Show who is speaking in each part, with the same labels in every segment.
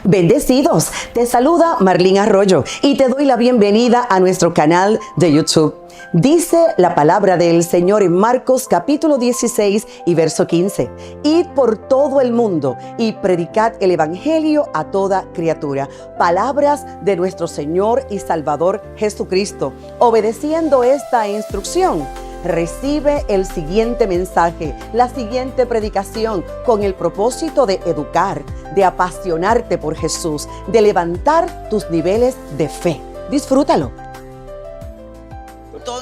Speaker 1: Bendecidos, te saluda Marlene Arroyo y te doy la bienvenida a nuestro canal de YouTube. Dice la palabra del Señor en Marcos capítulo 16 y verso 15. Id por todo el mundo y predicad el evangelio a toda criatura. Palabras de nuestro Señor y Salvador Jesucristo. Obedeciendo esta instrucción, recibe el siguiente mensaje, la siguiente predicación, con el propósito de educar, de apasionarte por Jesús, de levantar tus niveles de fe. Disfrútalo.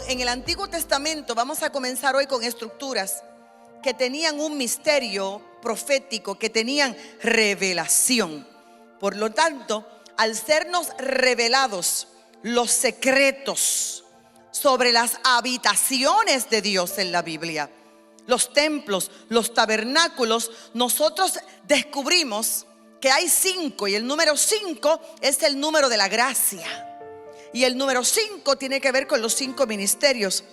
Speaker 2: En el Antiguo Testamento vamos a comenzar hoy con estructuras que tenían un misterio profético, que tenían revelación. Por lo tanto, al sernos revelados los secretos sobre las habitaciones de Dios en la Biblia, los templos, los tabernáculos, nosotros descubrimos que hay 5 y el número 5 es el número de la gracia. Y el número 5 tiene que ver con los 5 ministerios.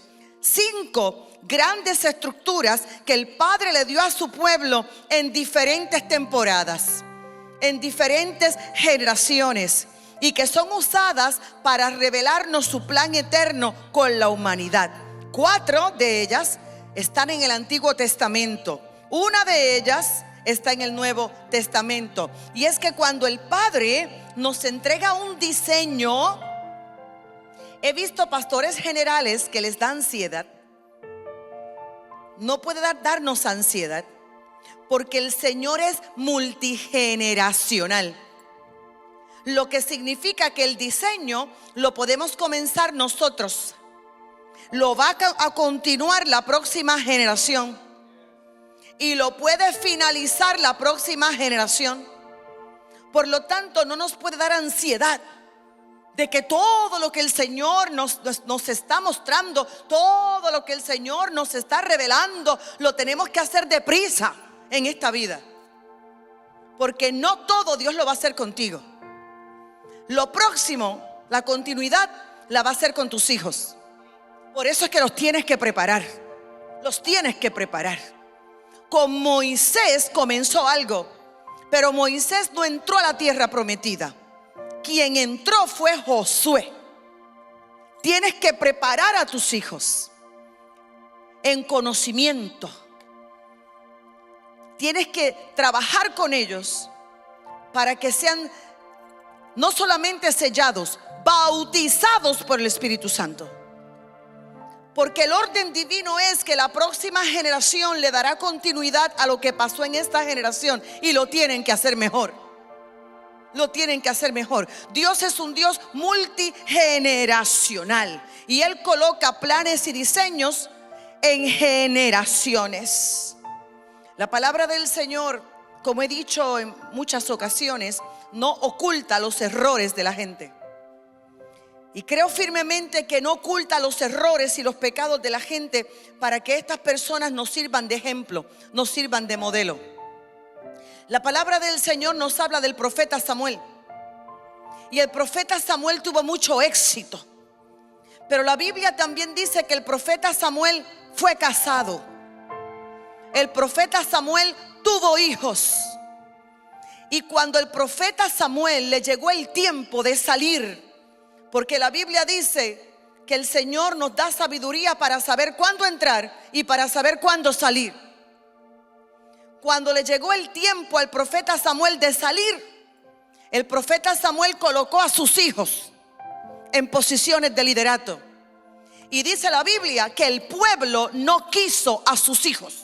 Speaker 2: 5 grandes estructuras que el Padre le dio a su pueblo en diferentes temporadas, en diferentes generaciones, y que son usadas para revelarnos su plan eterno con la humanidad. 4 de ellas están en el Antiguo Testamento. Una de ellas está en el Nuevo Testamento. Y es que cuando el Padre nos entrega un diseño, he visto pastores generales que les da ansiedad. No puede darnos ansiedad, porque el Señor es multigeneracional. Lo que significa que el diseño lo podemos comenzar nosotros, lo va a continuar la próxima generación y lo puede finalizar la próxima generación. Por lo tanto, no nos puede dar ansiedad de que todo lo que el Señor nos está mostrando, todo lo que el Señor nos está revelando, lo tenemos que hacer deprisa en esta vida, porque no todo Dios lo va a hacer contigo. Lo próximo, la continuidad, la va a hacer con tus hijos. Por eso es que los tienes que preparar. Los tienes que preparar. Con Moisés comenzó algo, pero Moisés no entró a la tierra prometida. Quien entró fue Josué. Tienes que preparar a tus hijos en conocimiento. Tienes que trabajar con ellos para que sean no solamente sellados, bautizados por el Espíritu Santo. Porque el orden divino es que la próxima generación le dará continuidad a lo que pasó en esta generación, y lo tienen que hacer mejor. Lo tienen que hacer mejor. Dios es un Dios multigeneracional, y Él coloca planes y diseños en generaciones. La palabra del Señor, como he dicho en muchas ocasiones, no oculta los errores de la gente. Y creo firmemente que no oculta los errores y los pecados de la gente para que estas personas nos sirvan de ejemplo, nos sirvan de modelo. La palabra del Señor nos habla del profeta Samuel. Y el profeta Samuel tuvo mucho éxito. Pero la Biblia también dice que el profeta Samuel fue casado. El profeta Samuel tuvo hijos. Y cuando el profeta Samuel le llegó el tiempo de salir, porque la Biblia dice que el Señor nos da sabiduría para saber cuándo entrar y para saber cuándo salir. Cuando le llegó el tiempo al profeta Samuel de salir, el profeta Samuel colocó a sus hijos en posiciones de liderato. Y dice la Biblia que el pueblo no quiso a sus hijos.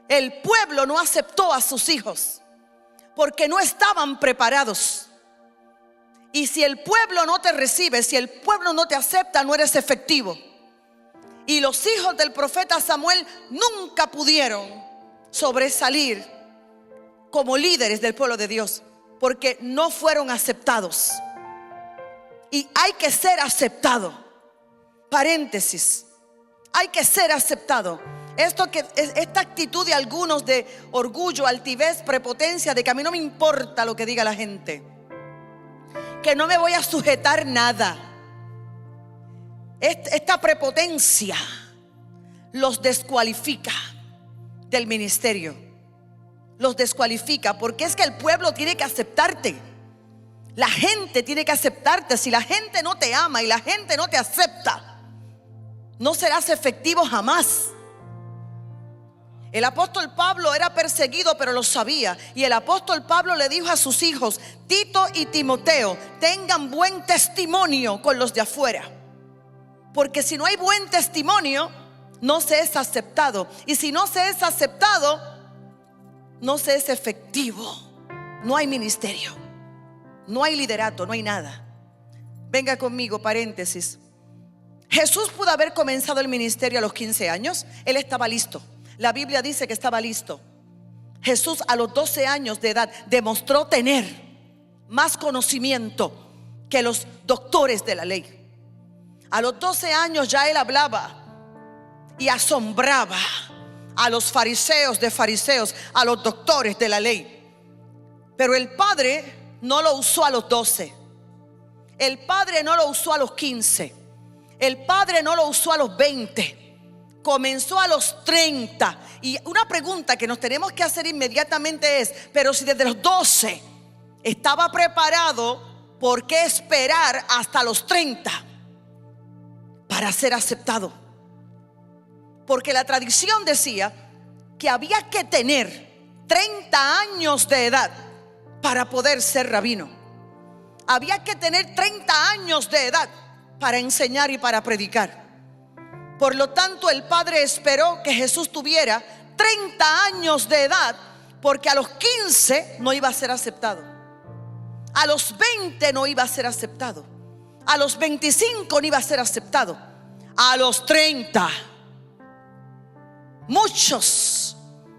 Speaker 2: El pueblo no aceptó a sus hijos porque no estaban preparados. Y si el pueblo no te recibe, si el pueblo no te acepta, no eres efectivo. Y los hijos del profeta Samuel nunca pudieron sobresalir como líderes del pueblo de Dios, porque no fueron aceptados. Y hay que ser aceptado. Paréntesis, hay que ser aceptado. Esta actitud de algunos de orgullo, altivez, prepotencia, de que a mí no me importa lo que diga la gente, que no me voy a sujetar nada. Esta prepotencia los descualifica del ministerio. los descualifica, porque es que el pueblo tiene que aceptarte. La gente tiene que aceptarte. Si la gente no te ama y la gente no te acepta, no serás efectivo jamás. El apóstol Pablo era perseguido, pero lo sabía. Y el apóstol Pablo le dijo a sus hijos, Tito y Timoteo, tengan buen testimonio con los de afuera. Porque si no hay buen testimonio, no se es aceptado. Y si no se es aceptado, no se es efectivo. No hay ministerio, no hay liderato, no hay nada. Venga conmigo, paréntesis. Jesús pudo haber comenzado el ministerio a los 15 años. Él estaba listo. La Biblia dice que estaba listo. Jesús a los 12 años de edad demostró tener más conocimiento que los doctores de la ley. A los 12 años ya él hablaba y asombraba a los fariseos de fariseos, a los doctores de la ley. Pero el Padre no lo usó a los 12. El Padre no lo usó a los 15. El Padre no lo usó a los 20. Comenzó a los 30. Y una pregunta que nos tenemos que hacer inmediatamente es: pero si desde los 12 estaba preparado, ¿por qué esperar hasta los 30 para ser aceptado? Porque la tradición decía que había que tener 30 años de edad para poder ser rabino. Había que tener 30 años de edad para enseñar y para predicar. Por lo tanto, el Padre esperó que Jesús tuviera 30 años de edad, porque a los 15 no iba a ser aceptado, a los 20 no iba a ser aceptado, a los 25 no iba a ser aceptado, a los 30 muchos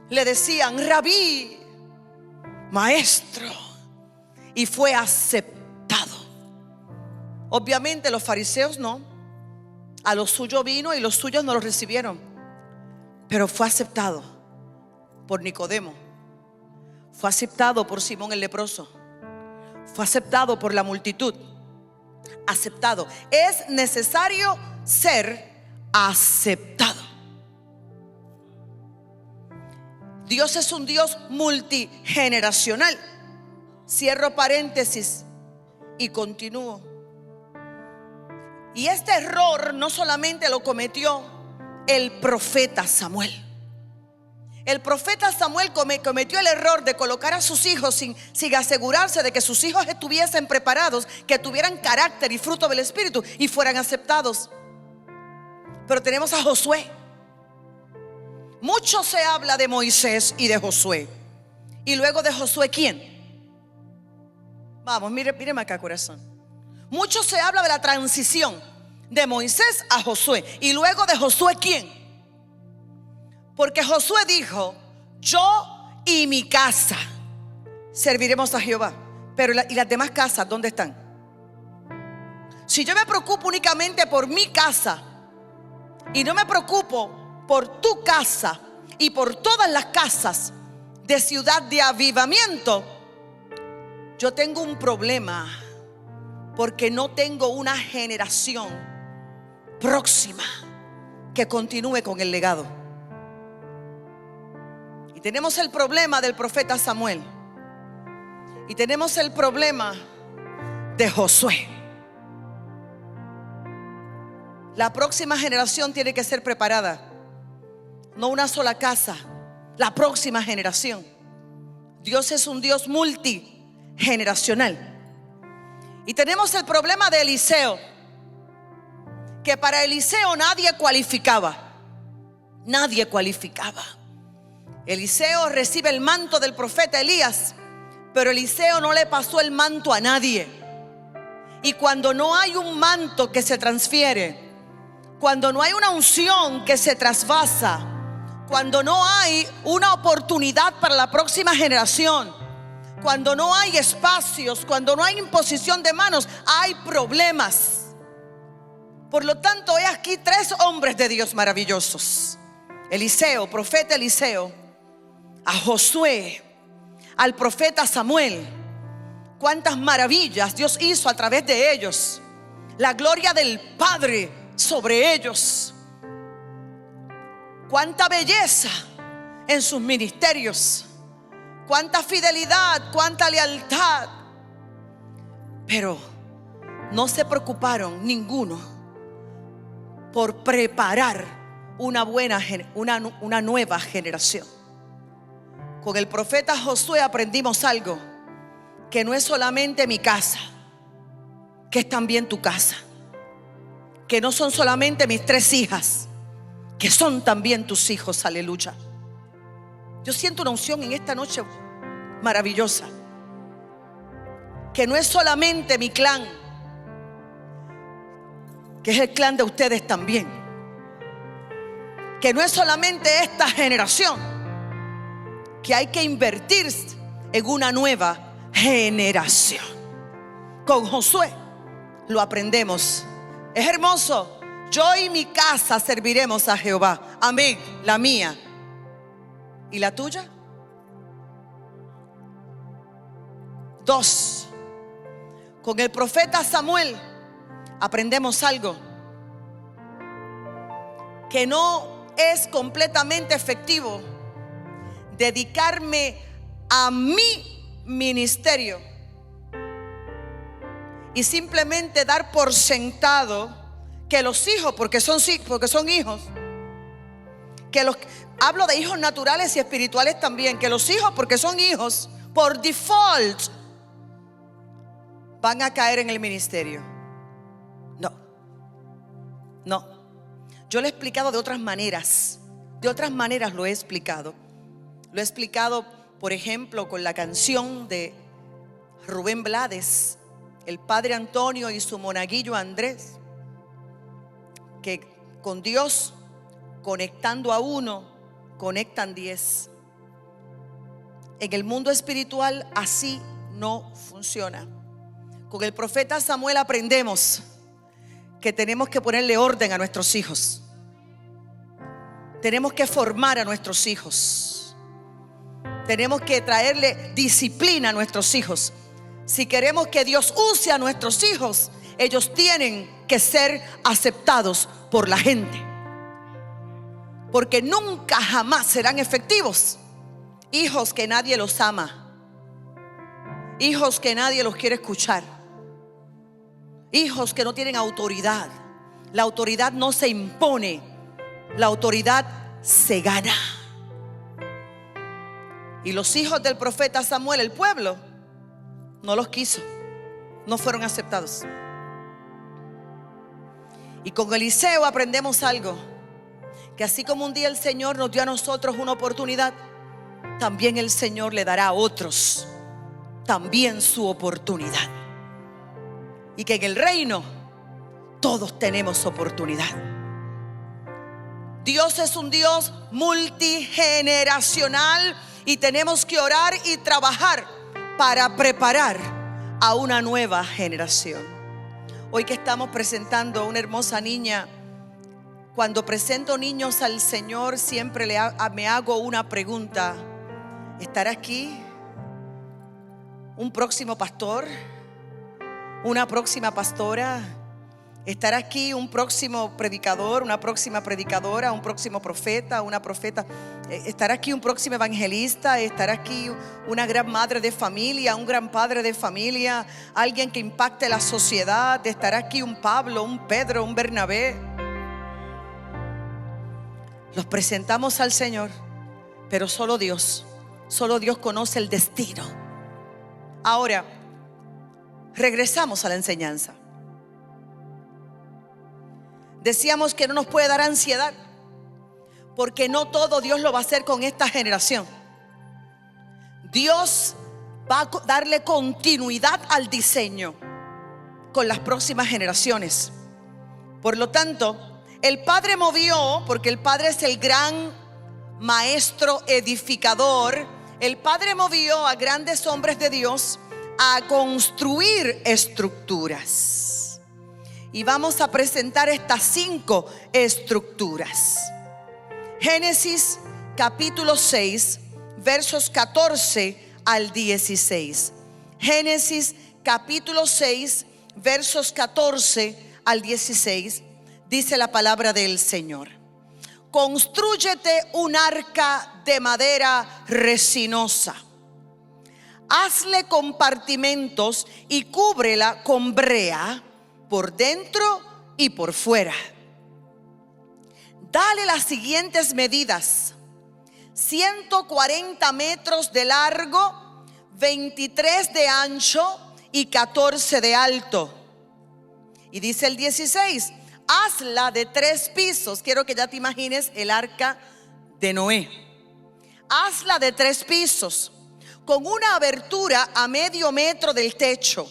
Speaker 2: le decían rabí, maestro, y fue aceptado. Obviamente los fariseos no. A lo suyo vino y los suyos no lo recibieron, pero fue aceptado por Nicodemo, fue aceptado por Simón el leproso, fue aceptado por la multitud. Aceptado. Es necesario ser aceptado. Dios es un Dios multigeneracional. Cierro paréntesis y continúo. Y este error no solamente lo cometió el profeta Samuel. El profeta Samuel cometió el error de colocar a sus hijos sin asegurarse de que sus hijos estuviesen preparados, que tuvieran carácter y fruto del Espíritu y fueran aceptados. Pero tenemos a Josué. Mucho se habla de Moisés y de Josué. Y luego de Josué, ¿quién? Vamos, míreme acá, corazón. Mucho se habla de la transición de Moisés a Josué. Y luego de Josué, ¿quién? Porque Josué dijo: yo y mi casa serviremos a Jehová. Pero ¿y las demás casas dónde están? Si yo me preocupo únicamente por mi casa y no me preocupo por tu casa y por todas las casas de Ciudad de Avivamiento, yo tengo un problema, porque no tengo una generación próxima que continúe con el legado. Y tenemos el problema del profeta Samuel, y tenemos el problema de Josué. La próxima generación tiene que ser preparada, no una sola casa, la próxima generación. Dios es un Dios multigeneracional. Y tenemos el problema de Eliseo, que para Eliseo nadie cualificaba. Nadie cualificaba. Eliseo recibe el manto del profeta Elías, pero Eliseo no le pasó el manto a nadie. Y cuando no hay un manto que se transfiere, cuando no hay una unción que se trasvasa, cuando no hay una oportunidad para la próxima generación, cuando no hay espacios, cuando no hay imposición de manos, hay problemas. Por lo tanto, hay aquí 3 hombres de Dios maravillosos: Eliseo, profeta Eliseo, a Josué, al profeta Samuel. Cuántas maravillas Dios hizo a través de ellos. La gloria del Padre sobre ellos. Cuánta belleza en sus ministerios. cuánta fidelidad, cuánta lealtad. Pero no se preocuparon ninguno por preparar una nueva generación. Con el profeta Josué aprendimos algo, que no es solamente mi casa, que es también tu casa, que no son solamente mis 3 hijas, que son también tus hijos. Aleluya. Yo siento una unción en esta noche maravillosa, que no es solamente mi clan, que es el clan de ustedes también, que no es solamente esta generación, que hay que invertir en una nueva generación. Con Josué lo aprendemos. Es hermoso. Yo y mi casa serviremos a Jehová. Amén. La mía. ¿Y la tuya? 2. Con el profeta Samuel aprendemos algo, que no es completamente efectivo dedicarme a mi ministerio y simplemente dar por sentado que los hijos, porque son hijos, hablo de hijos naturales y espirituales también, que los hijos, porque son hijos, por default van a caer en el ministerio. No. Yo lo he explicado de otras maneras. De otras maneras lo he explicado. Lo he explicado, por ejemplo, con la canción de Rubén Blades, el padre Antonio y su monaguillo Andrés, que con Dios, conectando a uno, conectan 10. En el mundo espiritual así no funciona. Con el profeta Samuel aprendemos que tenemos que ponerle orden a nuestros hijos. Tenemos que formar a nuestros hijos. Tenemos que traerle disciplina a nuestros hijos. Si queremos que Dios use a nuestros hijos, ellos tienen que ser aceptados por la gente, porque nunca jamás serán efectivos hijos que nadie los ama, hijos que nadie los quiere escuchar, hijos que no tienen autoridad. La autoridad no se impone, la autoridad se gana. Y los hijos del profeta Samuel, el pueblo, no los quiso, no fueron aceptados. Y con Eliseo aprendemos algo, que así como un día el Señor nos dio a nosotros una oportunidad, también el Señor le dará a otros también su oportunidad. Y que en el reino todos tenemos oportunidad. Dios es un Dios multigeneracional y tenemos que orar y trabajar para preparar a una nueva generación. Hoy que estamos presentando a una hermosa niña, cuando presento niños al Señor siempre me hago una pregunta: ¿estará aquí un próximo pastor? ¿Una próxima pastora? ¿Estará aquí un próximo predicador, una próxima predicadora, un próximo profeta, una profeta? ¿Estará aquí un próximo evangelista? ¿Estará aquí una gran madre de familia, un gran padre de familia, alguien que impacte la sociedad? ¿Estará aquí un Pablo, un Pedro, un Bernabé? Los presentamos al Señor, pero solo Dios conoce el destino. Ahora, regresamos a la enseñanza. Decíamos que no nos puede dar ansiedad, porque no todo Dios lo va a hacer con esta generación. Dios va a darle continuidad al diseño con las próximas generaciones. Por lo tanto, el Padre movió, porque el Padre es el gran maestro edificador. El Padre movió a grandes hombres de Dios a construir estructuras. Y vamos a presentar estas 5 estructuras. Génesis capítulo 6, versos 14 al 16. Génesis capítulo 6, versos 14 al 16. Dice la palabra del Señor: Constrúyete un arca de madera resinosa. hazle compartimentos y cúbrela con brea por dentro y por fuera. Dale las siguientes medidas: 140 metros de largo, 23 de ancho y 14 de alto. Y dice el 16, hazla de 3 pisos. Quiero que ya te imagines el arca de Noé. Hazla de 3 pisos, con una abertura a medio metro del techo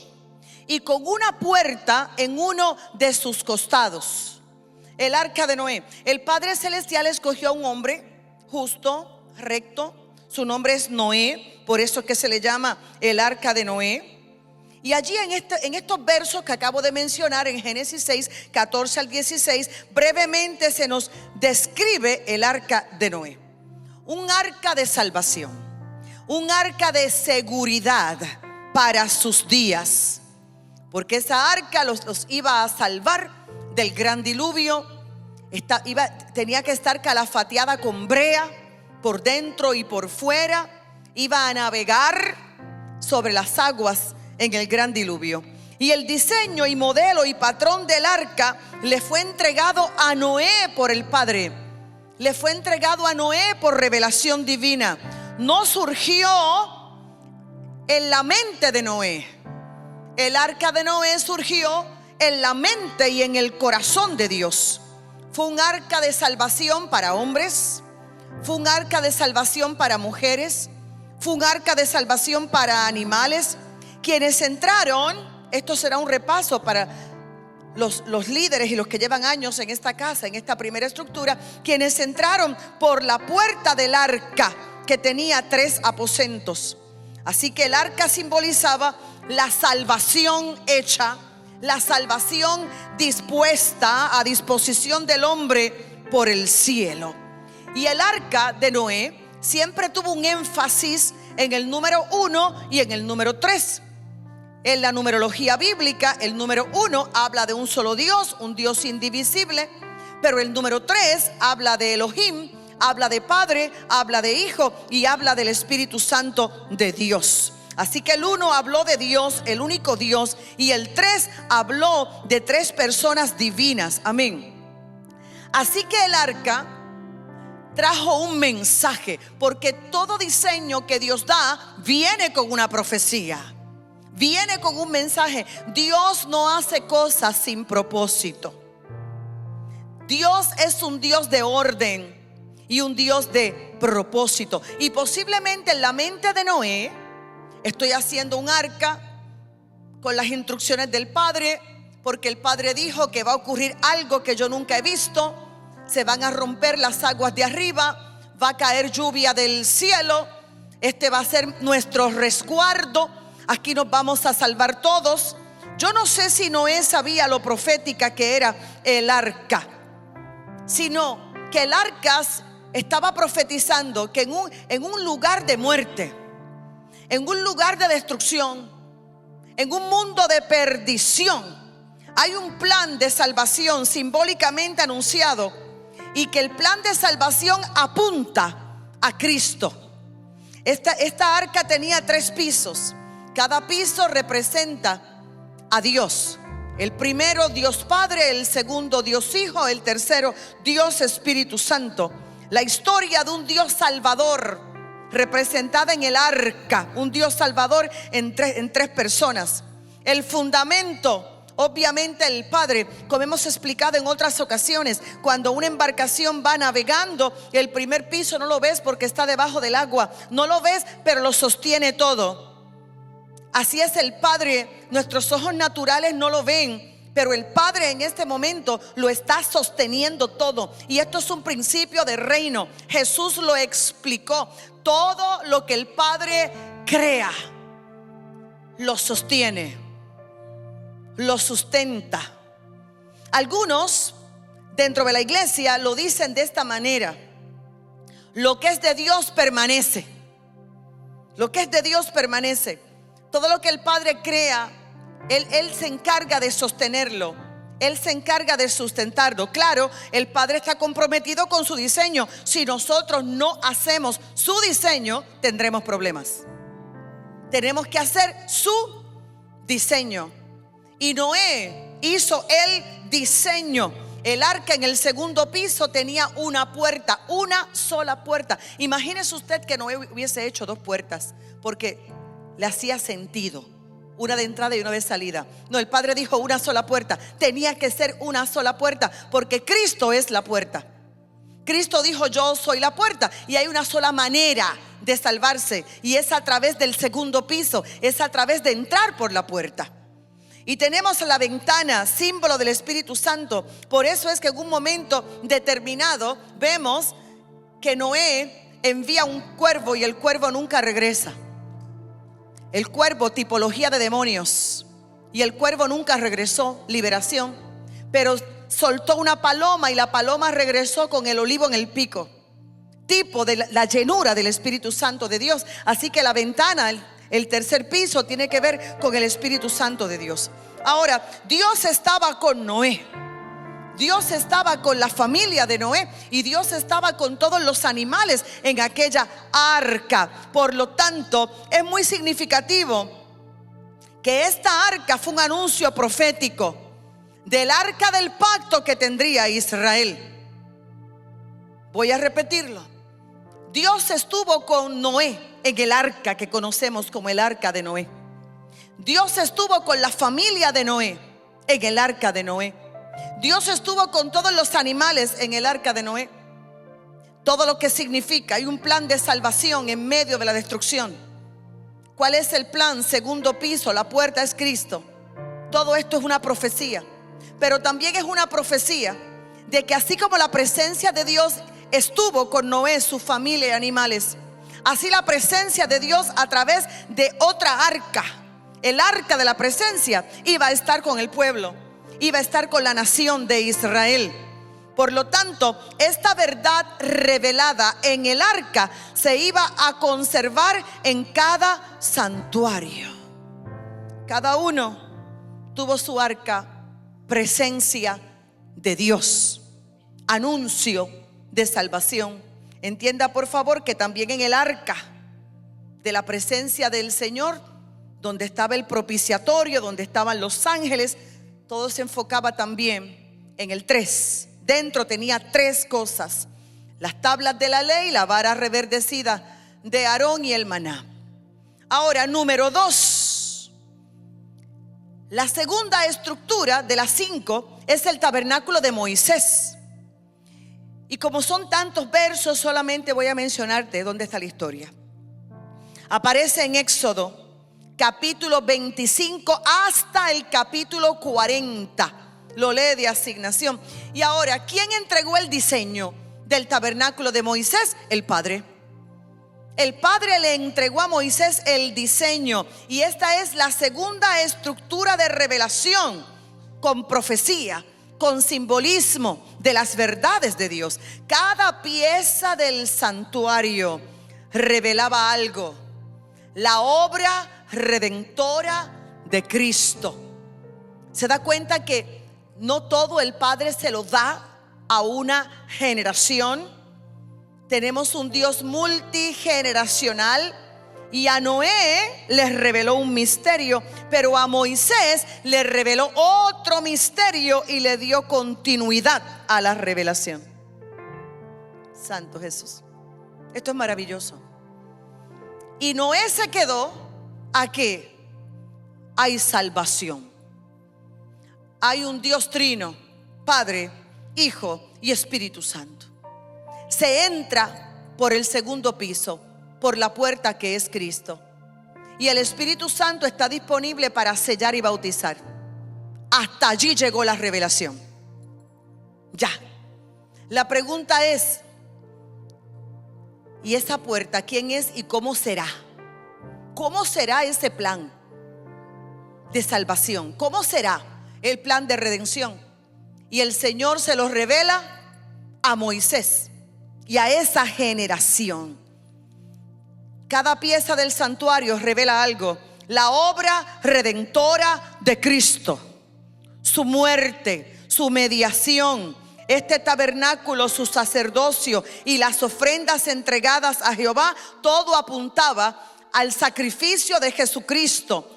Speaker 2: y con una puerta en uno de sus costados. El arca de Noé. El Padre Celestial escogió a un hombre justo, recto. Su nombre es Noé, por eso es que se le llama el arca de Noé. Y allí en estos versos que acabo de mencionar, en Génesis 6, 14 al 16, brevemente se nos describe el arca de Noé. Un arca de salvación, un arca de seguridad para sus días, porque esa arca los iba a salvar del gran diluvio. Tenía que estar calafateada con brea por dentro y por fuera. Iba a navegar sobre las aguas en el gran diluvio. Y el diseño y modelo y patrón del arca le fue entregado a Noé por el Padre. Le fue entregado a Noé por revelación divina. No surgió en la mente de Noé. El arca de Noé surgió en la mente y en el corazón de Dios. Fue un arca de salvación para hombres, fue un arca de salvación para mujeres, fue un arca de salvación para animales. Quienes entraron, esto será un repaso para los líderes y los que llevan años en esta casa, en esta primera estructura. Quienes entraron por la puerta del arca, que tenía 3 aposentos. Así que el arca simbolizaba la salvación hecha, la salvación dispuesta a disposición del hombre por el cielo. Y el arca de Noé siempre tuvo un énfasis en el número 1 y en el número 3. En la numerología bíblica, el número 1 habla de un solo Dios, un Dios indivisible. Pero el número 3 habla de Elohim, habla de Padre, habla de Hijo y habla del Espíritu Santo de Dios. Así que el 1 habló de Dios, el único Dios, y el 3 habló de 3 personas divinas. Amén. Así que el arca trajo un mensaje, porque todo diseño que Dios da viene con una profecía, viene con un mensaje. Dios no hace cosas sin propósito. Dios es un Dios de orden y un Dios de propósito. Y posiblemente en la mente de Noé, estoy haciendo un arca con las instrucciones del Padre, porque el Padre dijo que va a ocurrir algo que yo nunca he visto. Se van a romper las aguas de arriba, va a caer lluvia del cielo. Este va a ser nuestro resguardo. Aquí nos vamos a salvar todos. Yo no sé si Noé sabía lo profética que era el arca, sino que el arca estaba profetizando que en un lugar de muerte, en un lugar de destrucción, en un mundo de perdición, hay un plan de salvación simbólicamente anunciado, y que el plan de salvación apunta a Cristo. Esta arca tenía 3 pisos. Cada piso representa a Dios. El primero, Dios Padre; el segundo, Dios Hijo; el tercero, Dios Espíritu Santo. La historia de un Dios salvador representada en el arca, un Dios salvador en tres personas. El fundamento, obviamente el Padre, como hemos explicado en otras ocasiones. Cuando una embarcación va navegando, el primer piso no lo ves porque está debajo del agua, no lo ves, pero lo sostiene todo. Así es el Padre. Nuestros ojos naturales no lo ven, pero el Padre en este momento lo está sosteniendo todo. Y esto es un principio de reino. Jesús lo explicó. Todo lo que el Padre crea, lo sostiene, lo sustenta. Algunos dentro de la iglesia lo dicen de esta manera: lo que es de Dios permanece. Lo que es de Dios permanece. Todo lo que el Padre crea, Él se encarga de sostenerlo. Él se encarga de sustentarlo. Claro, el Padre está comprometido con su diseño. Si nosotros no hacemos su diseño, tendremos problemas. tenemos que hacer su diseño. Y Noé hizo el diseño. El arca en el segundo piso tenía una puerta, una sola puerta. Imagínese usted que Noé hubiese hecho 2 puertas, porque le hacía sentido, una de entrada y una de salida. No, el Padre dijo una sola puerta. Tenía que ser una sola puerta, porque Cristo es la puerta. Cristo dijo: yo soy la puerta. Y hay una sola manera de salvarse, y es a través del segundo piso, es a través de entrar por la puerta. Y tenemos la ventana, símbolo del Espíritu Santo. Por eso es que en un momento determinado vemos que Noé envía un cuervo y el cuervo nunca regresa. El cuervo, tipología de demonios, y el cuervo nunca regresó, liberación. Pero soltó una paloma y la paloma regresó con el olivo en el pico, tipo de la llenura del Espíritu Santo de Dios. Así que la ventana, el tercer piso, tiene que ver con el Espíritu Santo de Dios. Ahora, Dios estaba con Noé. Dios estaba con la familia de Noé, y Dios estaba con todos los animales en aquella arca. Por lo tanto, es muy significativo que esta arca fue un anuncio profético del arca del pacto que tendría Israel. Voy a repetirlo. Dios estuvo con Noé en el arca que conocemos como el arca de Noé. Dios estuvo con la familia de Noé en el arca de Noé. Dios estuvo con todos los animales en el arca de Noé. Todo lo que significa, hay un plan de salvación en medio de la destrucción. ¿Cuál es el plan? Segundo piso, la puerta es Cristo. Todo esto es una profecía, pero también es una profecía de que así como la presencia de Dios estuvo con Noé, su familia y animales, así la presencia de Dios a través de otra arca, el arca de la presencia, iba a estar con el pueblo, iba a estar con la nación de Israel. Por lo tanto, esta verdad revelada en el arca se iba a conservar en cada santuario. Cada uno tuvo su arca, presencia de Dios, anuncio de salvación. Entienda por favor que también en el arca de la presencia del Señor, donde estaba el propiciatorio, donde estaban los ángeles, todo se enfocaba también en el 3. Dentro tenía 3 cosas: las tablas de la ley, la vara reverdecida de Aarón y el maná. Ahora, número 2. La segunda estructura de las 5 es el tabernáculo de Moisés. Y como son tantos versos, solamente voy a mencionarte dónde está la historia. Aparece en Éxodo capítulo 25 hasta el capítulo 40. Lo lee de asignación. Y ahora, ¿quién entregó el diseño del tabernáculo de Moisés? El Padre. El Padre le entregó a Moisés el diseño. Y esta es la segunda estructura de revelación, con profecía, con simbolismo de las verdades de Dios. Cada pieza del santuario revelaba algo: la obra redentora de Cristo. ¿Se da cuenta que no todo el Padre se lo da a una generación? Tenemos un Dios multigeneracional, y a Noé les reveló un misterio, pero a Moisés le reveló otro misterio y le dio continuidad a la revelación. Santo Jesús, esto es maravilloso. Y Noé se quedó a que hay salvación. Hay un Dios trino, Padre, Hijo y Espíritu Santo. Se entra por el segundo piso, por la puerta que es Cristo, y el Espíritu Santo está disponible para sellar y bautizar. Hasta allí llegó la revelación. Ya. La pregunta es: ¿y esa puerta quién es y cómo será? ¿Cómo será ese plan de salvación? ¿Cómo será el plan de redención? Y el Señor se lo revela a Moisés y a esa generación. Cada pieza del santuario revela algo: la obra redentora de Cristo, su muerte, su mediación, este tabernáculo, su sacerdocio y las ofrendas entregadas a Jehová. Todo apuntaba al sacrificio de Jesucristo,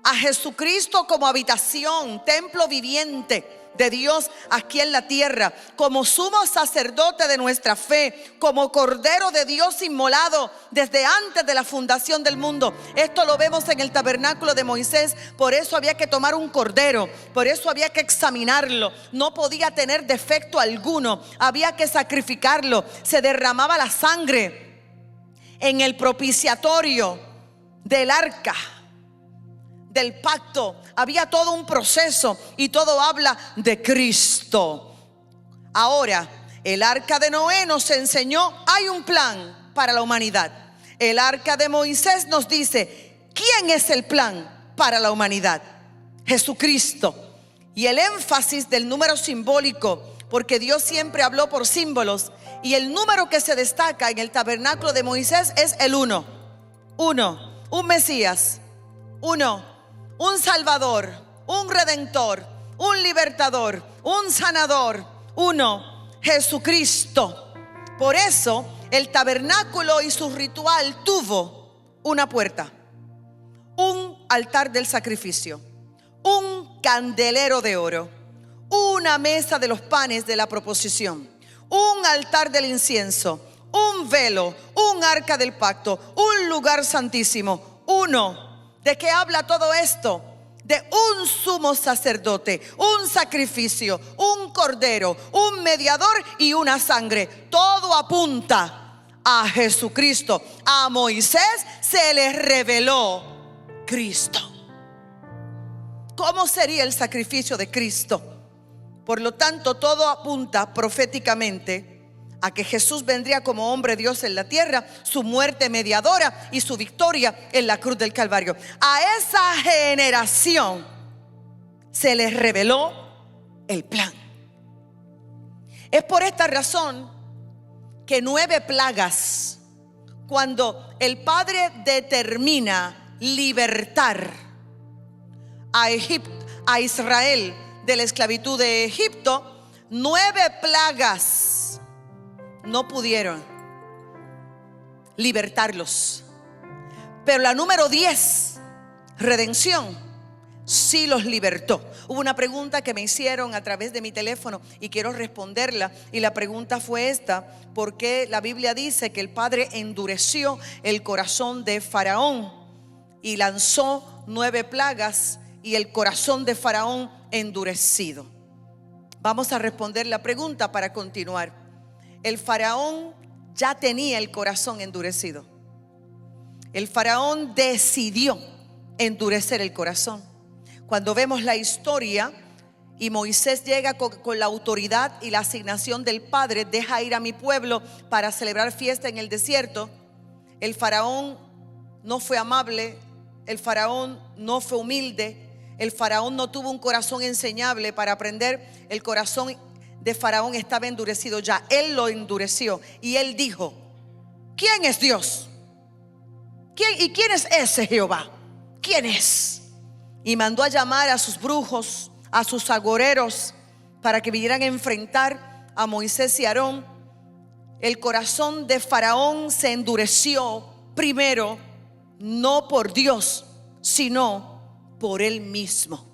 Speaker 2: a Jesucristo como habitación, templo viviente de Dios aquí en la tierra, como sumo sacerdote de nuestra fe, como cordero de Dios inmolado desde antes de la fundación del mundo. Esto lo vemos en el tabernáculo de Moisés. Por eso había que tomar un cordero, por eso había que examinarlo, no podía tener defecto alguno, había que sacrificarlo, se derramaba la sangre en el propiciatorio del arca del pacto. Había todo un proceso y todo habla de Cristo. Ahora, el arca de Noé nos enseñó, hay un plan para la humanidad. El arca de Moisés nos dice, ¿quién es el plan para la humanidad? Jesucristo. Y el énfasis del número simbólico, porque Dios siempre habló por símbolos, y el número que se destaca en el tabernáculo de Moisés es el 1. Un Mesías, 1. Un Salvador, un Redentor, un Libertador, un Sanador, 1, Jesucristo. Por eso el tabernáculo y su ritual tuvo una puerta, un altar del sacrificio, un candelero de oro, una mesa de los panes de la proposición, un altar del incienso, un velo, un arca del pacto, un lugar santísimo. 1. ¿De qué habla todo esto? De un sumo sacerdote, un sacrificio, un cordero, un mediador y una sangre. Todo apunta a Jesucristo. A Moisés se le reveló Cristo. ¿Cómo sería el sacrificio de Cristo? Por lo tanto, todo apunta proféticamente a que Jesús vendría como hombre Dios en la tierra, su muerte mediadora y su victoria en la cruz del Calvario. A esa generación se les reveló el plan. Es por esta razón que 9 plagas, cuando el Padre determina libertar a Israel de la esclavitud de Egipto, 9 plagas no pudieron libertarlos. Pero la número 10, redención, sí los libertó. Hubo una pregunta que me hicieron a través de mi teléfono y quiero responderla. Y la pregunta fue esta: ¿por qué la Biblia dice que el Padre endureció el corazón de Faraón y lanzó 9 plagas y el corazón de Faraón endurecido? Vamos a responder la pregunta para continuar. El faraón ya tenía el corazón endurecido. El faraón decidió endurecer el corazón. Cuando vemos la historia y Moisés llega con la autoridad y la asignación del Padre, deja ir a mi pueblo para celebrar fiesta en el desierto, el faraón no fue amable, el faraón no fue humilde, el faraón no tuvo un corazón enseñable para aprender. El corazón de Faraón estaba endurecido ya. Él lo endureció y él dijo: ¿quién es Dios? ¿Y quién es ese Jehová? ¿Quién es? Y mandó a llamar a sus brujos, a sus agoreros, para que vinieran a enfrentar a Moisés y Aarón. El corazón de Faraón se endureció primero, no por Dios, sino por él mismo.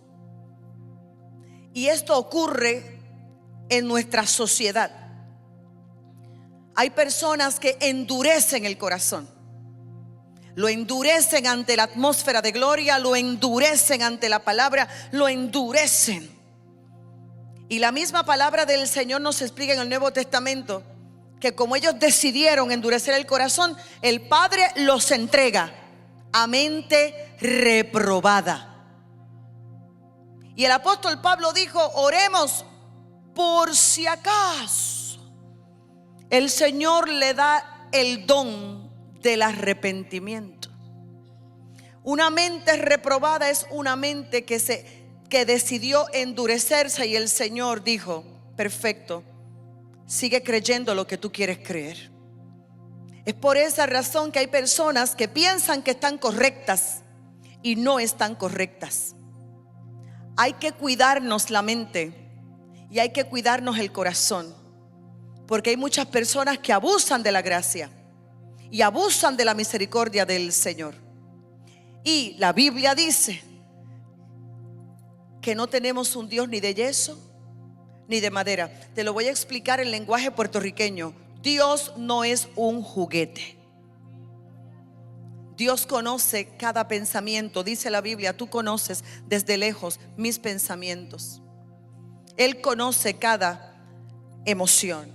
Speaker 2: Y esto ocurre en nuestra sociedad. Hay personas que endurecen el corazón, lo endurecen ante la atmósfera de gloria, lo endurecen ante la palabra, lo endurecen. Y la misma palabra del Señor nos explica en el Nuevo Testamento que como ellos decidieron endurecer el corazón, el Padre los entrega a mente reprobada. Y el apóstol Pablo dijo: oremos por si acaso. El Señor le da el don del arrepentimiento. Una mente reprobada es una mente que decidió endurecerse, y el Señor dijo: perfecto, sigue creyendo lo que tú quieres creer. Es por esa razón que hay personas que piensan que están correctas y no están correctas. Hay que cuidarnos la mente y hay que cuidarnos el corazón, porque hay muchas personas que abusan de la gracia y abusan de la misericordia del Señor. Y la Biblia dice que no tenemos un Dios ni de yeso ni de madera. Te lo voy a explicar en lenguaje puertorriqueño. Dios no es un juguete. Dios conoce cada pensamiento. Dice la Biblia, tú conoces desde lejos mis pensamientos. Él conoce cada emoción.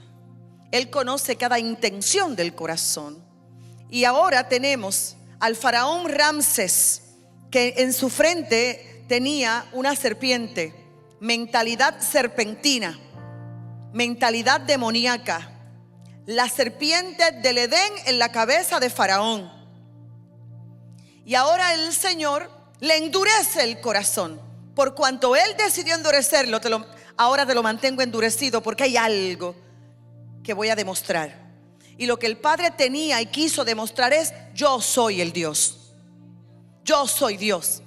Speaker 2: Él conoce cada intención del corazón. Y ahora tenemos al faraón Ramsés, que en su frente tenía una serpiente, mentalidad serpentina, mentalidad demoníaca. La serpiente del Edén en la cabeza de faraón. Y ahora el Señor le endurece el corazón. Por cuanto Él decidió endurecerlo, ahora te lo mantengo endurecido, porque hay algo que voy a demostrar. Y lo que el Padre tenía y quiso demostrar es: yo soy el Dios. Yo soy Dios.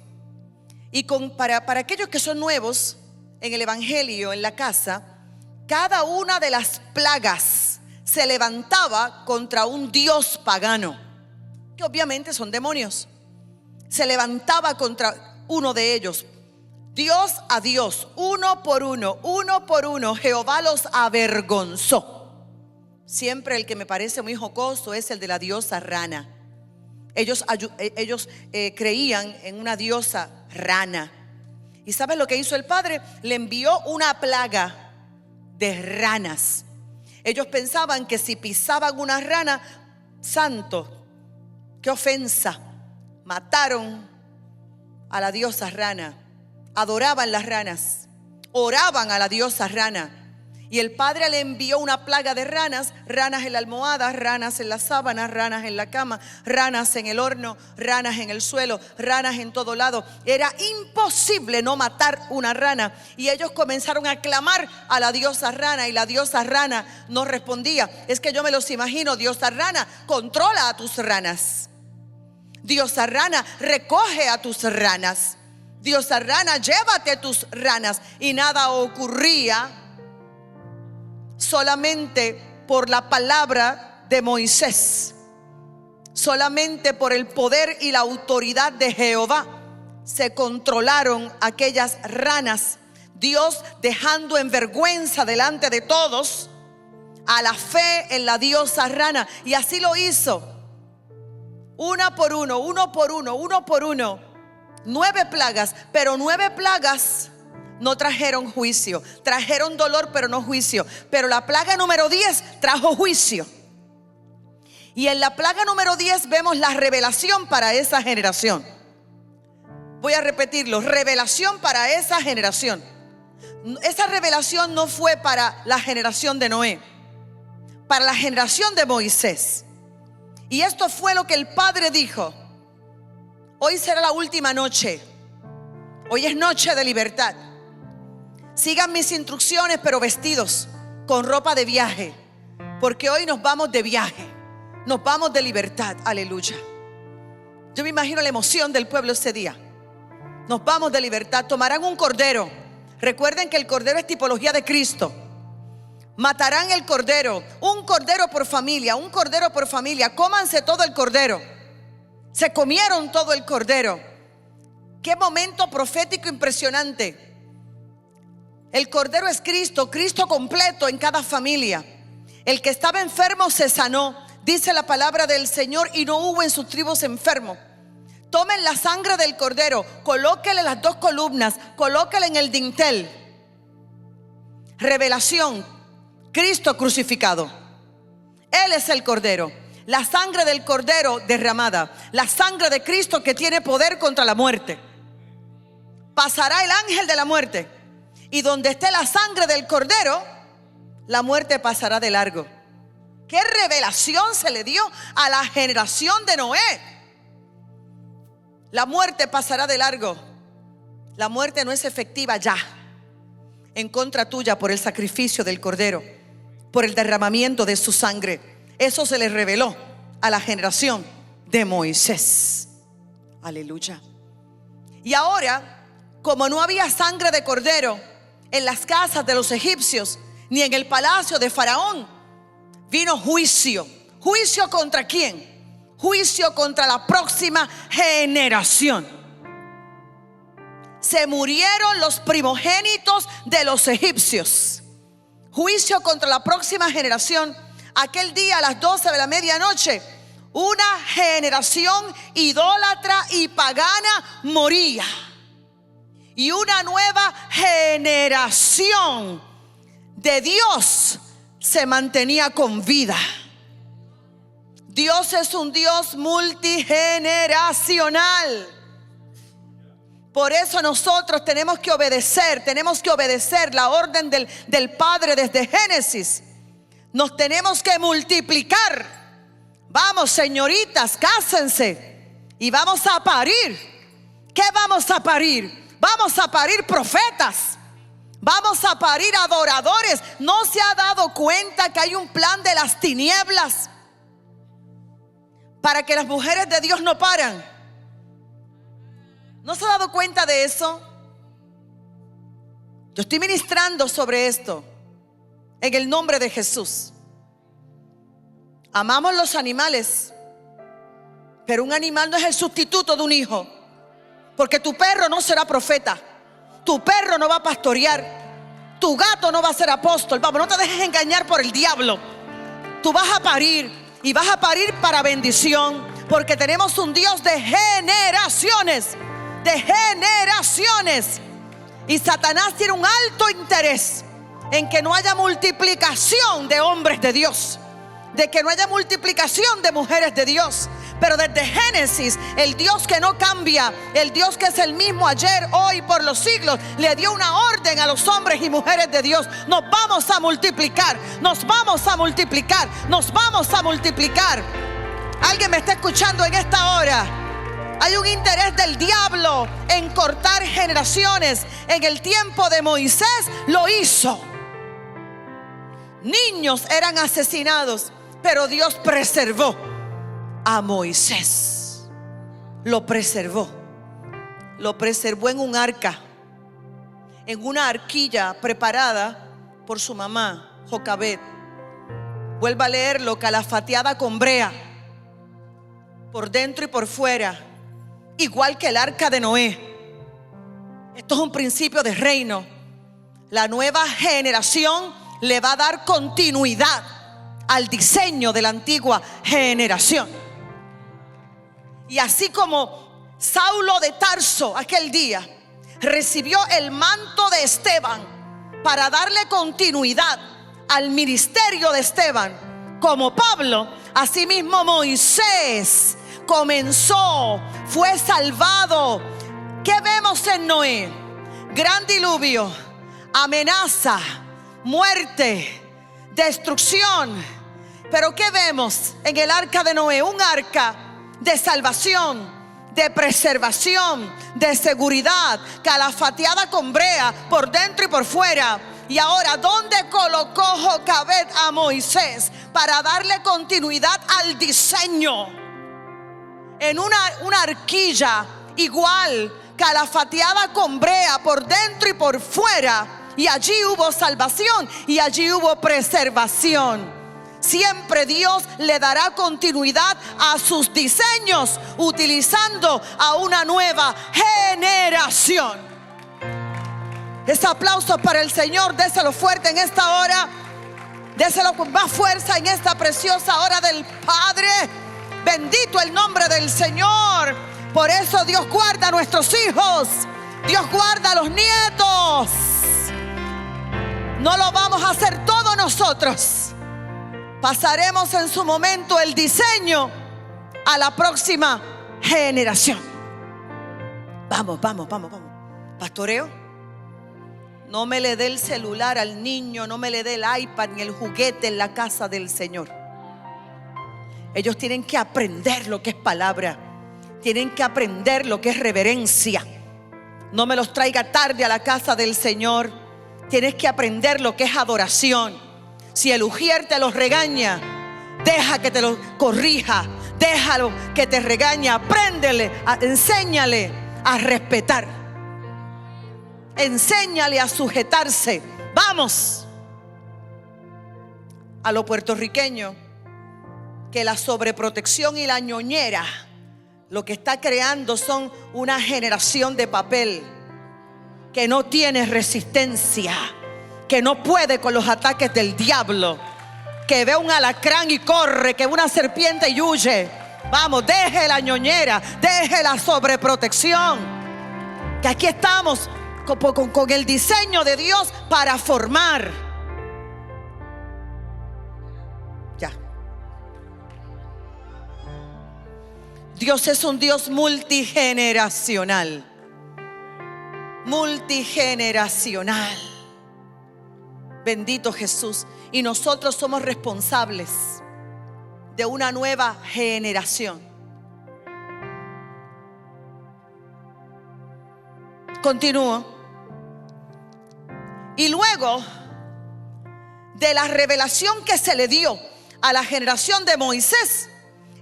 Speaker 2: Y para aquellos que son nuevos en el Evangelio, en la casa, cada una de las plagas se levantaba contra un dios pagano, que obviamente son demonios. Se levantaba contra uno de ellos. Dios a Dios, uno por uno, Jehová los avergonzó. Siempre el que me parece muy jocoso es el de la diosa rana. Ellos creían en una diosa rana. ¿Y sabes lo que hizo el Padre? Le envió una plaga de ranas. Ellos pensaban que si pisaban una rana, santo, qué ofensa. Mataron a la diosa rana. Adoraban las ranas. Oraban a la diosa rana. Y el Padre le envió una plaga de ranas. Ranas en la almohada, ranas en la sábana, ranas en la cama, ranas en el horno, ranas en el suelo, ranas en todo lado. Era imposible no matar una rana. Y ellos comenzaron a clamar a la diosa rana. Y la diosa rana no respondía. Es que yo me los imagino: diosa rana, controla a tus ranas. Diosa rana, recoge a tus ranas. Diosa rana, llévate tus ranas. Y nada ocurría. Solamente por la palabra de Moisés, solamente por el poder y la autoridad de Jehová, se controlaron aquellas ranas. Dios dejando en vergüenza delante de todos a la fe en la diosa rana. Y así lo hizo, uno por uno. 9 plagas, pero 9 plagas no trajeron juicio. Trajeron dolor, pero no juicio. Pero la plaga número 10 trajo juicio. Y en la plaga número 10 vemos la revelación para esa generación. Voy a repetirlo: revelación para esa generación. Esa revelación no fue para la generación de Noé, para la generación de Moisés. Y esto fue lo que el Padre dijo: hoy será la última noche. Hoy es noche de libertad. Sigan mis instrucciones, pero vestidos con ropa de viaje, porque hoy nos vamos de viaje, nos vamos de libertad. Aleluya. Yo me imagino la emoción del pueblo ese día. Nos vamos de libertad. Tomarán un cordero. Recuerden que el cordero es tipología de Cristo. Matarán el cordero, un cordero por familia, un cordero por familia. Cómanse todo el cordero. Se comieron todo el cordero. Qué momento profético impresionante. El cordero es Cristo, Cristo completo en cada familia. El que estaba enfermo se sanó, dice la palabra del Señor, y no hubo en sus tribus enfermo. Tomen la sangre del cordero, colóquenle las 2 columnas, colóquenle en el dintel. Revelación: Cristo crucificado. Él es el cordero. La sangre del cordero derramada, la sangre de Cristo que tiene poder contra la muerte. Pasará el ángel de la muerte, y donde esté la sangre del cordero, la muerte pasará de largo. ¿Qué revelación se le dio a la generación de Noé? La muerte pasará de largo. La muerte no es efectiva ya en contra tuya por el sacrificio del cordero, por el derramamiento de su sangre. Eso se le reveló a la generación de Moisés. Aleluya. Y ahora, como no había sangre de cordero en las casas de los egipcios, ni en el palacio de Faraón, vino juicio. ¿Juicio contra quién? juicio contra la próxima generación. Se murieron los primogénitos de los egipcios. Juicio contra la próxima generación. Aquel día a las 12 de la medianoche, una generación idólatra y pagana moría, y una nueva generación de Dios se mantenía con vida. Dios es un Dios multigeneracional. Por eso nosotros tenemos que obedecer la orden del Padre desde Génesis. Nos tenemos que multiplicar. Vamos, señoritas, cásense y vamos a parir. ¿Qué vamos a parir? Vamos a parir profetas. Vamos a parir adoradores. ¿No se ha dado cuenta que hay un plan de las tinieblas para que las mujeres de Dios no paran? ¿No se ha dado cuenta de eso? Yo estoy ministrando sobre esto en el nombre de Jesús. Amamos los animales, pero un animal no es el sustituto de un hijo. Porque tu perro no será profeta, tu perro no va a pastorear, tu gato no va a ser apóstol. Vamos, no te dejes engañar por el diablo. Tú vas a parir, y vas a parir para bendición, porque tenemos un Dios de generaciones. De generaciones. Y Satanás tiene un alto interés en que no haya multiplicación de hombres de Dios, de que no haya multiplicación de mujeres de Dios. Pero desde Génesis, el Dios que no cambia, el Dios que es el mismo ayer, hoy, por los siglos, le dio una orden a los hombres y mujeres de Dios. Nos vamos a multiplicar, nos vamos a multiplicar, nos vamos a multiplicar. ¿Alguien me está escuchando en esta hora? Hay un interés del diablo en cortar generaciones. En el tiempo de Moisés lo hizo. Niños eran asesinados, pero Dios preservó a Moisés. Lo preservó en un arca, en una arquilla preparada por su mamá, Jocabed. Vuelva a leerlo, calafateada con brea, por dentro y por fuera, igual que el arca de Noé. Esto es un principio de reino. La nueva generación le va a dar continuidad al diseño de la antigua generación. Y así como Saulo de Tarso aquel día recibió el manto de Esteban para darle continuidad al ministerio de Esteban, como Pablo, asimismo Moisés comenzó, fue salvado. ¿Qué vemos en Noé? Gran diluvio, amenaza, muerte, destrucción. Pero ¿qué vemos en el arca de Noé? Un arca de salvación, de preservación, de seguridad, calafateada con brea por dentro y por fuera. Y ahora, ¿dónde colocó Jocabed a Moisés para darle continuidad al diseño? En una arquilla igual, calafateada con brea por dentro y por fuera. Y allí hubo salvación y allí hubo preservación. Siempre Dios le dará continuidad a sus diseños, utilizando a una nueva generación. Ese aplauso para el Señor, déselo fuerte en esta hora, déselo con más fuerza en esta preciosa hora del Padre. Bendito el nombre del Señor. Por eso Dios guarda a nuestros hijos, Dios guarda a los nietos. No lo vamos a hacer todos nosotros. Pasaremos en su momento el diseño a la próxima generación. Vamos. Pastoreo. No me le dé el celular al niño, no me le dé el iPad ni el juguete en la casa del Señor. Ellos tienen que aprender lo que es palabra. Tienen que aprender lo que es reverencia. No me los traiga tarde a la casa del Señor. Tienes que aprender lo que es adoración. Si el ujier te los regaña, deja que te lo corrija. Déjalo que te regaña. Apréndele, enséñale a respetar. Enséñale a sujetarse. Vamos. A lo puertorriqueño, que la sobreprotección y la ñoñera lo que está creando son una generación de papel que no tiene resistencia, que no puede con los ataques del diablo, que ve un alacrán y corre, que ve una serpiente y huye. Vamos, deje la ñoñera, deje la sobreprotección, que aquí estamos con el diseño de Dios para formar. Ya. Dios es un Dios multigeneracional. Multigeneracional. Bendito Jesús. Y nosotros somos responsables de una nueva generación. Continúo. Y luego de la revelación que se le dio a la generación de Moisés,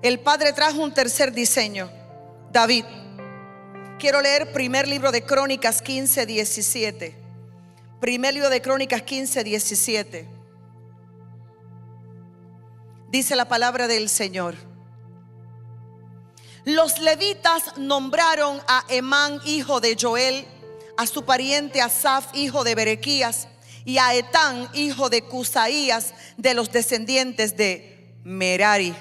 Speaker 2: el Padre trajo un tercer diseño, David. Quiero leer primer libro de Crónicas 15:17. Primer libro de Crónicas 15:17. Dice la palabra del Señor: los levitas nombraron a Emán, hijo de Joel, a su pariente Asaf, hijo de Berequías, y a Etán, hijo de Cusaías, de los descendientes de Merari.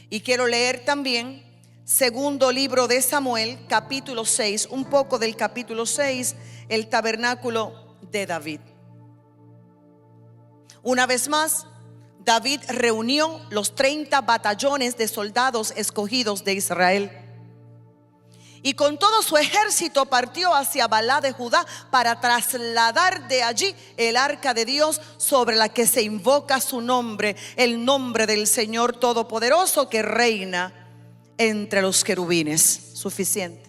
Speaker 2: Y quiero leer también segundo libro de Samuel, capítulo 6, un poco del capítulo 6, el tabernáculo de David. Una vez más, David reunió los 30 batallones de soldados escogidos de Israel, y con todo su ejército partió hacia Balá de Judá para trasladar de allí el arca de Dios, sobre la que se invoca su nombre, el nombre del Señor Todopoderoso que reina entre los querubines. Suficiente.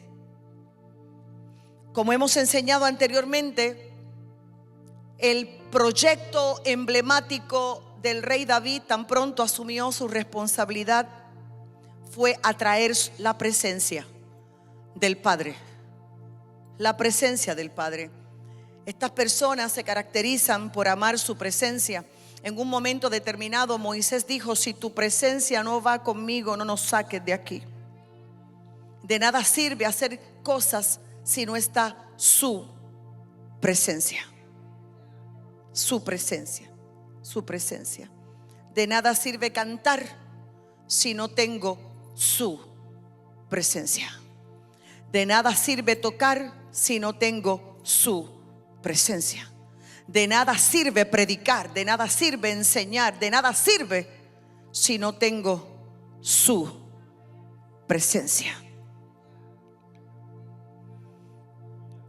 Speaker 2: Como hemos enseñado anteriormente, el proyecto emblemático del rey David, tan pronto asumió su responsabilidad, fue atraer la presencia del Padre. La presencia del Padre. Estas personas se caracterizan por amar su presencia. En un momento determinado Moisés dijo: si tu presencia no va conmigo, no nos saques de aquí. De nada sirve hacer cosas si no está su presencia. Su presencia. Su presencia. De nada sirve cantar si no tengo su presencia. De nada sirve tocar si no tengo su presencia. De nada sirve predicar, de nada sirve enseñar, de nada sirve si no tengo su presencia.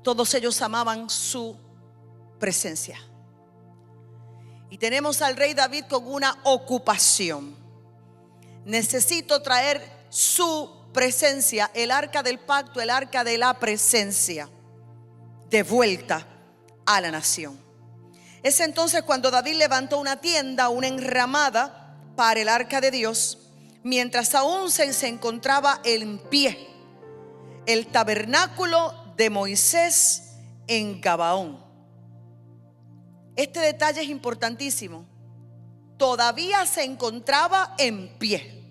Speaker 2: Todos ellos amaban su presencia. Y tenemos al rey David con una ocupación. Necesito traer su presencia, el arca del pacto, el arca de la presencia, de vuelta a la nación. Es entonces cuando David levantó una tienda, una enramada para el arca de Dios, mientras aún se encontraba en pie el tabernáculo de Moisés en Gabaón. Este detalle es importantísimo. Todavía se encontraba en pie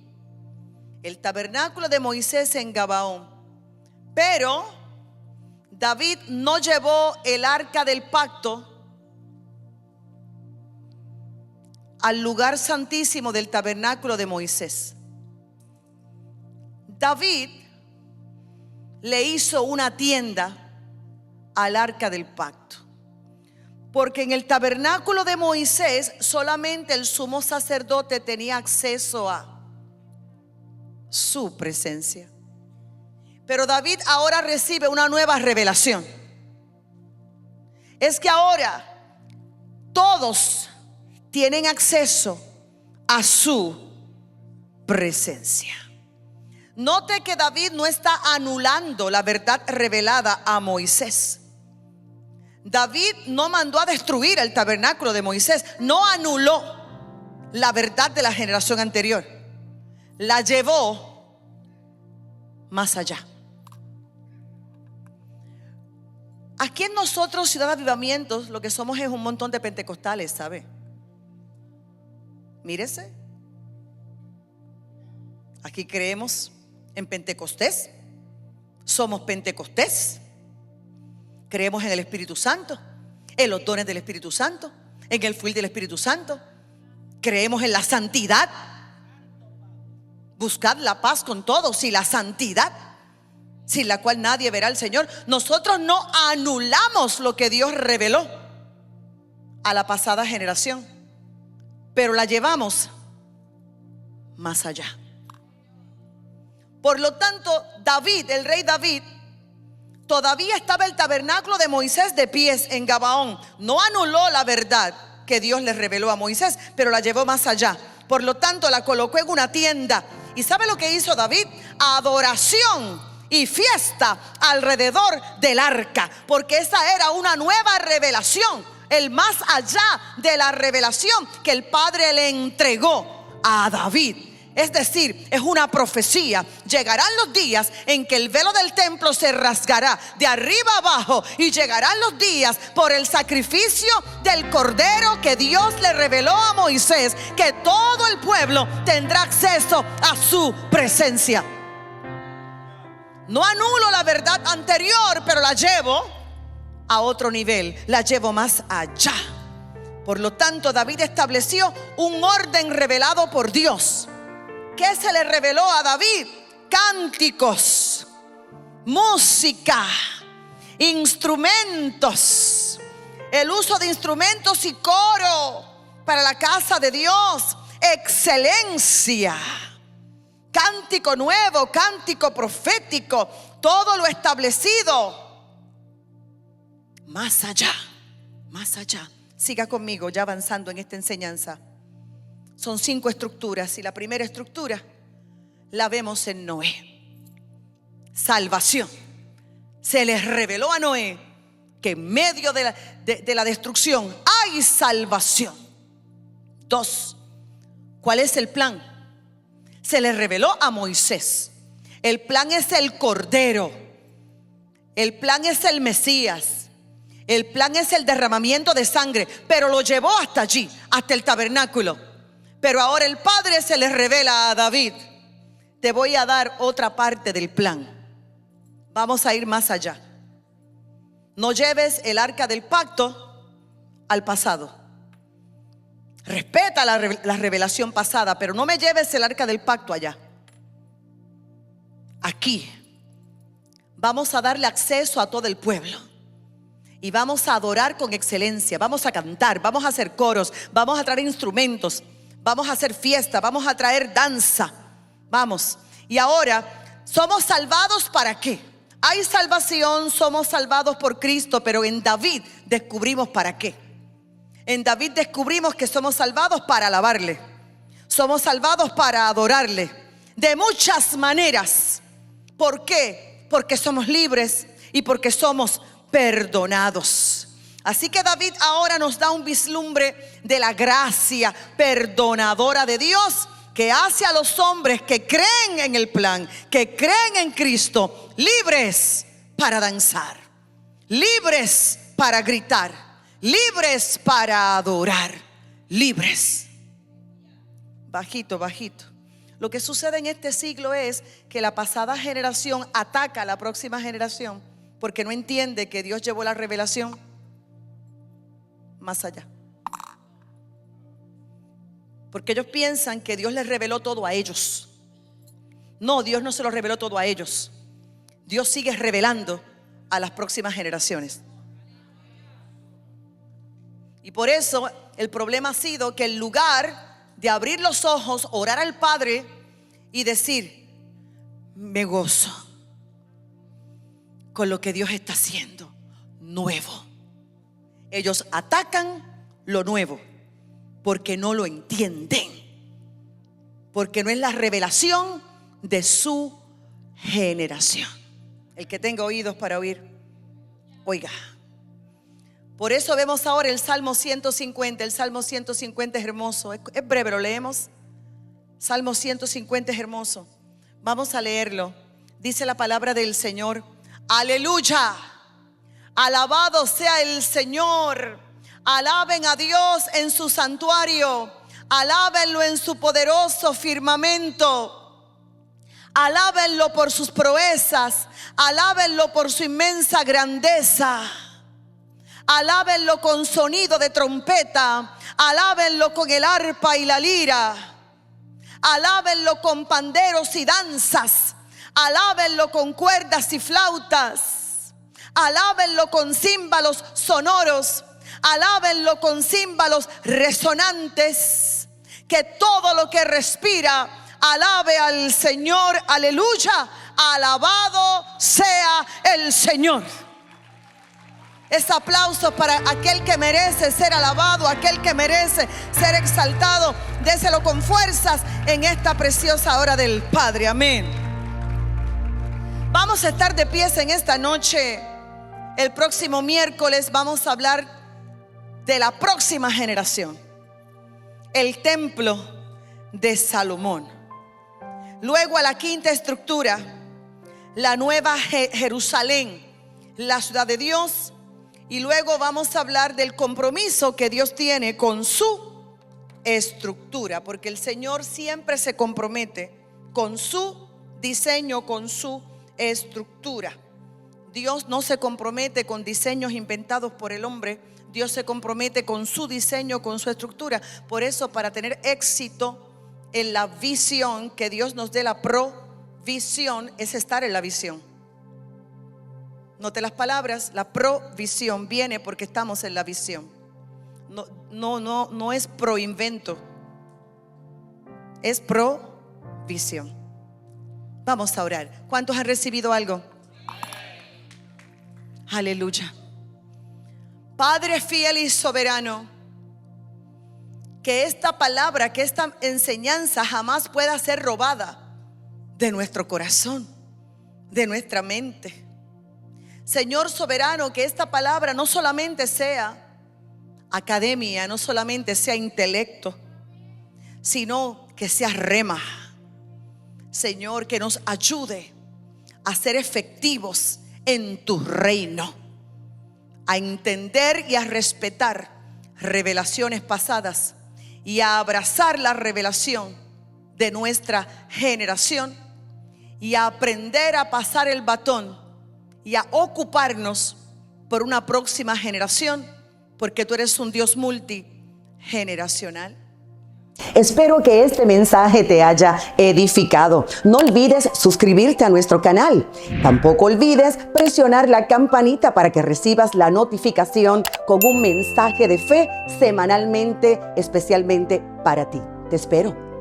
Speaker 2: el tabernáculo de Moisés en Gabaón, pero David no llevó el arca del pacto al lugar santísimo del tabernáculo de Moisés. David le hizo una tienda al arca del pacto, porque en el tabernáculo de Moisés solamente el sumo sacerdote tenía acceso a su presencia. Pero David ahora recibe una nueva revelación. Es que ahora todos tienen acceso a su presencia. Note que David no está anulando la verdad revelada a Moisés. David no mandó a destruir el tabernáculo de Moisés, no anuló la verdad de la generación anterior, la llevó más allá. Aquí en nosotros, Ciudad de Avivamientos, lo que somos es un montón de pentecostales, ¿sabe? Mírese. Aquí creemos en Pentecostés. Somos Pentecostés. Creemos en el Espíritu Santo, en los dones del Espíritu Santo, en el fluir del Espíritu Santo. Creemos en la santidad. Buscad la paz con todos y la santidad, sin la cual nadie verá al Señor. Nosotros no anulamos lo que Dios reveló a la pasada generación, pero la llevamos más allá. Por lo tanto, David, el rey David, todavía estaba el tabernáculo de Moisés de pies en Gabaón. No anuló la verdad que Dios le reveló a Moisés, pero la llevó más allá. Por lo tanto, la colocó en una tienda. ¿Y sabe lo que hizo David? Adoración y fiesta alrededor del arca, porque esa era una nueva revelación, el más allá de la revelación que el Padre le entregó a David. Es decir, es una profecía. Llegarán los días en que el velo del templo se rasgará de arriba abajo, y llegarán los días por el sacrificio del cordero que Dios le reveló a Moisés, que todo el pueblo tendrá acceso a su presencia. No anulo la verdad anterior, pero la llevo a otro nivel, la llevo más allá. Por lo tanto, David estableció un orden revelado por Dios. ¿Qué se le reveló a David? Cánticos, música, instrumentos, el uso de instrumentos y coro para la casa de Dios, excelencia, cántico nuevo, cántico profético, todo lo establecido más allá, más allá. Siga conmigo ya avanzando en esta enseñanza. Son 5 estructuras, y la primera estructura la vemos en Noé. Salvación. Se les reveló a Noé que en medio de la destrucción hay salvación. 2. ¿Cuál es el plan? Se les reveló a Moisés. El plan es el Cordero. El plan es el Mesías. El plan es el derramamiento de sangre, pero lo llevó hasta allí, hasta el tabernáculo. Pero ahora el Padre se les revela a David: te voy a dar otra parte del plan. Vamos a ir más allá. No lleves el arca del pacto al pasado. Respeta la revelación pasada, pero no me lleves el arca del pacto allá. Aquí vamos a darle acceso a todo el pueblo, y vamos a adorar con excelencia. Vamos a cantar, vamos a hacer coros, vamos a traer instrumentos, vamos a hacer fiesta, vamos a traer danza. Vamos. Y ahora, ¿somos salvados para qué? Hay salvación, somos salvados por Cristo, pero en David descubrimos para qué. En David descubrimos que somos salvados para alabarle. Somos salvados para adorarle de muchas maneras. ¿Por qué? Porque somos libres y porque somos perdonados. Así que David ahora nos da un vislumbre de la gracia perdonadora de Dios, que hace a los hombres que creen en el plan, que creen en Cristo, libres para danzar, libres para gritar, libres para adorar, libres. Bajito, bajito. Lo que sucede en este siglo es que la pasada generación ataca a la próxima generación porque no entiende que Dios llevó la revelación más allá. Porque ellos piensan que Dios les reveló todo a ellos. No, Dios no se lo reveló todo a ellos. Dios sigue revelando a las próximas generaciones. Y por eso el problema ha sido que en lugar de abrir los ojos, orar al Padre y decir: me gozo con lo que Dios está haciendo nuevo, ellos atacan lo nuevo porque no lo entienden, porque no es la revelación de su generación. El que tenga oídos para oír, oiga. Por eso vemos ahora el Salmo 150. El Salmo 150 es hermoso, es breve, lo leemos. Salmo 150 es hermoso. Vamos a leerlo. Dice la palabra del Señor: aleluya, alabado sea el Señor. Alaben a Dios en su santuario, alábenlo en su poderoso firmamento. Alábenlo por sus proezas, alábenlo por su inmensa grandeza. Alábenlo con sonido de trompeta, alábenlo con el arpa y la lira, alábenlo con panderos y danzas, alábenlo con cuerdas y flautas, alábenlo con címbalos sonoros, alábenlo con címbalos resonantes. Que todo lo que respira alabe al Señor, aleluya. Alabado sea el Señor. Es aplauso para aquel que merece ser alabado, aquel que merece ser exaltado. Déselo con fuerzas en esta preciosa hora del Padre. Amén. Vamos a estar de pies en esta noche. El próximo miércoles vamos a hablar de la próxima generación, el templo de Salomón. Luego a la quinta estructura, la nueva Jerusalén, la ciudad de Dios. Y luego vamos a hablar del compromiso que Dios tiene con su estructura, porque el Señor siempre se compromete con su diseño, con su estructura. Dios no se compromete con diseños inventados por el hombre. Dios se compromete con su diseño, con su estructura. Por eso, para tener éxito en la visión, que Dios nos dé la provisión, es estar en la visión. Note las palabras, la provisión viene porque estamos en la visión. No es proinvento, es provisión. Vamos a orar. ¿Cuántos han recibido algo? Aleluya. Padre fiel y soberano, que esta palabra, que esta enseñanza jamás pueda ser robada de nuestro corazón, de nuestra mente. Señor soberano, que esta palabra no solamente sea academia, no solamente sea intelecto, sino que sea rema. Señor, que nos ayude a ser efectivos en tu reino, a entender y a respetar revelaciones pasadas y a abrazar la revelación de nuestra generación y a aprender a pasar el batón y a ocuparnos por una próxima generación, porque tú eres un Dios multigeneracional.
Speaker 1: Espero que este mensaje te haya edificado. No olvides suscribirte a nuestro canal. Tampoco olvides presionar la campanita para que recibas la notificación con un mensaje de fe semanalmente, especialmente para ti. Te espero.